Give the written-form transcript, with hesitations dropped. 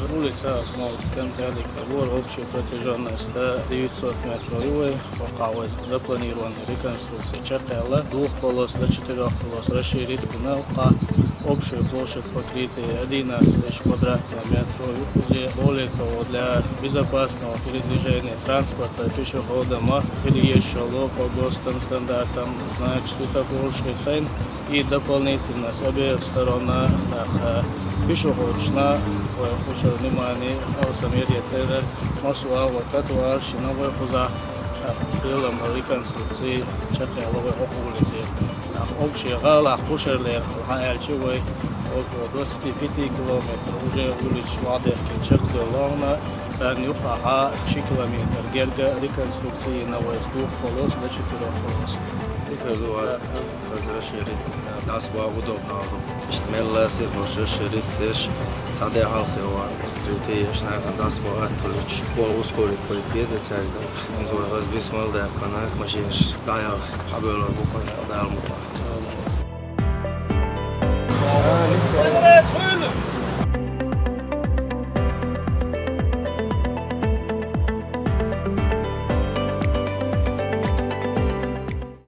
ulica Maltkem Velike Vor, общая протяженность 900 метров. И пока запланирована реконструкция ЧКЛ, двух полос до 4 полос, расширить туннел, а общая площадь покрытия 11 тысяч квадратных метров. И более того, для безопасного передвижения транспорта пешеходам переезжало по ГОСТам стандартам, знак светофорный фен и дополнительно с обеих сторон пешеходная, уже внимание, автомерия, массовая тротуар, шиновая хода, прилом реконструкции Чакаловой улицы. Общая гала, Хушерлер, Хаяльчевой, около 25 километров, уже улица Владерки, Чакаловна, Царнюха, 6 километров, Герга, реконструкции новой с 2 полос до 4 полос. Trebuie разрешить daspoa удобно. Meillä se može širiti sada halkeva kriterije na daspoa tulič po uskori koji pjezećaj da on zove razbismo da kana mašinš daja habelo bukvalno da almuta.